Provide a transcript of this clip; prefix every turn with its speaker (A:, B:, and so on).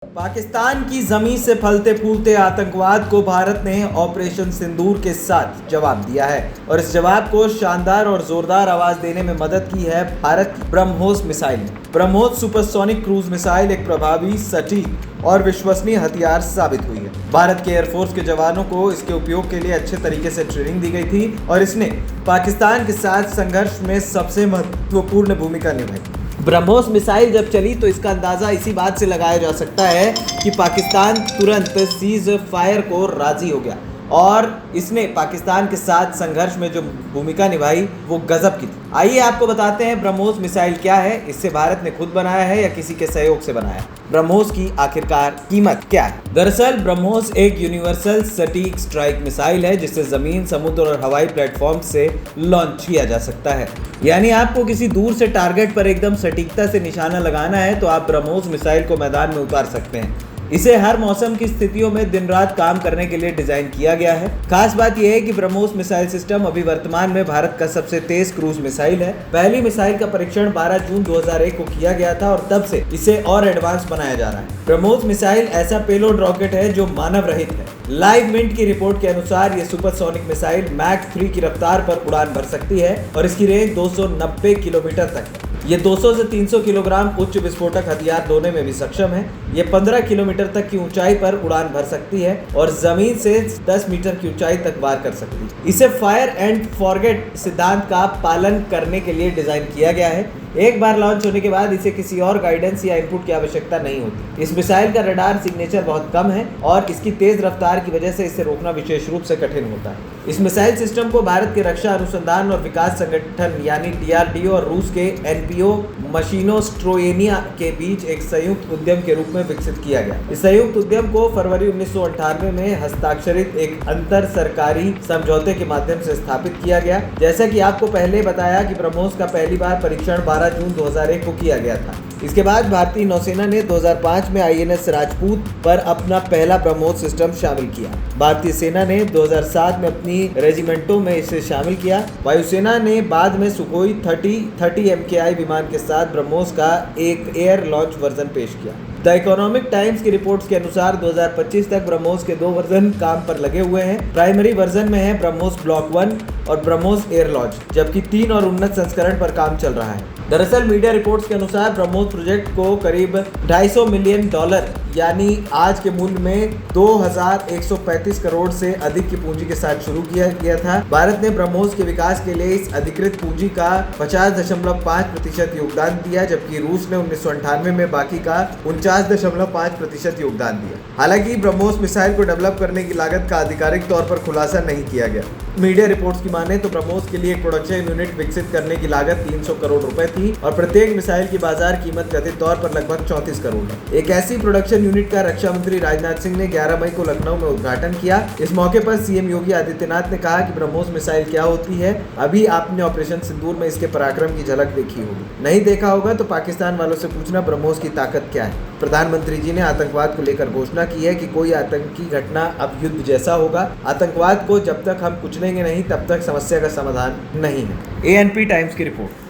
A: पाकिस्तान की जमीन से फलते फूलते आतंकवाद को भारत ने ऑपरेशन सिंदूर के साथ जवाब दिया है और इस जवाब को शानदार और जोरदार आवाज देने में मदद की है भारत की ब्रह्मोस मिसाइल ने। ब्रह्मोस सुपरसोनिक क्रूज मिसाइल एक प्रभावी, सटीक और विश्वसनीय हथियार साबित हुई है। भारत के एयरफोर्स के जवानों को इसके उपयोग के लिए अच्छे तरीके से ट्रेनिंग दी गई थी और इसने पाकिस्तान के साथ संघर्ष में सबसे महत्वपूर्ण भूमिका निभाई। ब्रह्मोस मिसाइल जब चली तो इसका अंदाज़ा इसी बात से लगाया जा सकता है कि पाकिस्तान तुरंत सीज फायर को राजी हो गया और इसने पाकिस्तान के साथ संघर्ष में जो भूमिका निभाई वो गजब की थी। आइए आपको बताते हैं ब्रह्मोस मिसाइल क्या है, इससे भारत ने खुद बनाया है या किसी के सहयोग से बनाया। ब्रह्मोस की आखिरकार कीमत क्या है? दरअसल ब्रह्मोस एक यूनिवर्सल सटीक स्ट्राइक मिसाइल है जिसे जमीन, समुद्र और हवाई प्लेटफॉर्म से लॉन्च किया जा सकता है। यानी आपको किसी दूर से टारगेट पर एकदम सटीकता से निशाना लगाना है तो आप ब्रह्मोस मिसाइल को मैदान में उतार सकते हैं। इसे हर मौसम की स्थितियों में दिन रात काम करने के लिए डिजाइन किया गया है। खास बात यह है कि ब्रह्मोस मिसाइल सिस्टम अभी वर्तमान में भारत का सबसे तेज क्रूज मिसाइल है। पहली मिसाइल का परीक्षण 12 जून 2001 को किया गया था और तब से इसे और एडवांस बनाया जा रहा है। ब्रह्मोस मिसाइल ऐसा पेलोड रॉकेट है जो मानव रहित है। लाइव मिंट की रिपोर्ट के अनुसार ये सुपरसोनिक मिसाइल मैक 3 की रफ्तार पर उड़ान भर सकती है और इसकी रेंज 290 किलोमीटर तक है। ये 200 से 300 किलोग्राम उच्च विस्फोटक हथियार ढोने में भी सक्षम है। ये 15 किलोमीटर तक की ऊंचाई पर उड़ान भर सकती है और जमीन से 10 मीटर की ऊंचाई तक वार कर सकती है। इसे फायर एंड फॉरगेट सिद्धांत का पालन करने के लिए डिजाइन किया गया है। एक बार लॉन्च होने के बाद इसे किसी और गाइडेंस या इनपुट की आवश्यकता नहीं होती। इस मिसाइल का रडार सिग्नेचर बहुत कम है और इसकी तेज रफ्तार की वजह से इसे रोकना विशेष रूप से कठिन होता है। इस मिसाइल सिस्टम को भारत के रक्षा अनुसंधान और विकास संगठन यानी DRDO और रूस के NPO मशीनोस्ट्रोयेनिया के बीच एक संयुक्त उद्यम के रूप में विकसित किया गया। इस संयुक्त उद्यम को फरवरी 1998 में हस्ताक्षरित एक अंतर सरकारी समझौते के माध्यम से स्थापित किया गया। जैसा कि आपको पहले बताया कि ब्रह्मोस का पहली बार परीक्षण 12 जून 2001 को किया गया था। इसके बाद भारतीय नौसेना ने 2005 में INS राजपूत पर अपना पहला ब्रह्मोस सिस्टम शामिल किया। भारतीय सेना ने 2007 में अपनी रेजिमेंटों में इसे शामिल किया। वायुसेना ने बाद में सुखोई 30 MKI विमान के साथ ब्रह्मोस का एक एयर लॉन्च वर्जन पेश किया। द इकोनॉमिक टाइम्स की रिपोर्ट्स के अनुसार 2025 तक ब्रह्मोस के 2 वर्जन काम पर लगे हुए हैं। प्राइमरी वर्जन में है ब्रह्मोस ब्लॉक 1 और ब्रह्मोस एयर लॉन्च, जबकि 3 और उन्नत संस्करण पर काम चल रहा है। दरअसल मीडिया रिपोर्ट्स के अनुसार ब्रह्मोस प्रोजेक्ट को करीब $250 मिलियन यानी आज के मूल्य में 2135 करोड़ से अधिक की पूंजी के साथ शुरू किया गया था। भारत ने ब्रह्मोस के विकास के लिए इस अधिकृत पूंजी का 50.5% योगदान दिया, जबकि रूस ने 1998 में बाकी का 49.5% योगदान दिया। हालांकि ब्रह्मोस मिसाइल को डेवलप करने की लागत का आधिकारिक तौर पर खुलासा नहीं किया गया। मीडिया रिपोर्ट्स की माने तो ब्रह्मोस के लिए एक प्रोडक्शन यूनिट विकसित करने की लागत 300 करोड़ रुपए थी और प्रत्येक मिसाइल की बाजार कीमत कथित तौर पर लगभग 34 करोड़ है। एक ऐसी प्रोडक्शन यूनिट का रक्षा मंत्री राजनाथ सिंह ने 11 मई को लखनऊ में उद्घाटन किया। इस मौके पर CM योगी आदित्यनाथ ने कहा कि ब्रह्मोस मिसाइल क्या होती है, अभी आपने ऑपरेशन सिंदूर में इसके पराक्रम की झलक देखी होगी। नहीं देखा होगा तो पाकिस्तान वालों से पूछना ब्रह्मोस की ताकत क्या है। प्रधानमंत्री जी ने आतंकवाद को लेकर घोषणा की है कि कोई आतंकी घटना अब युद्ध जैसा होगा। आतंकवाद को जब तक हम कुचलेंगे नहीं तब तक समस्या का समाधान नहीं है। ANP टाइम्स की रिपोर्ट।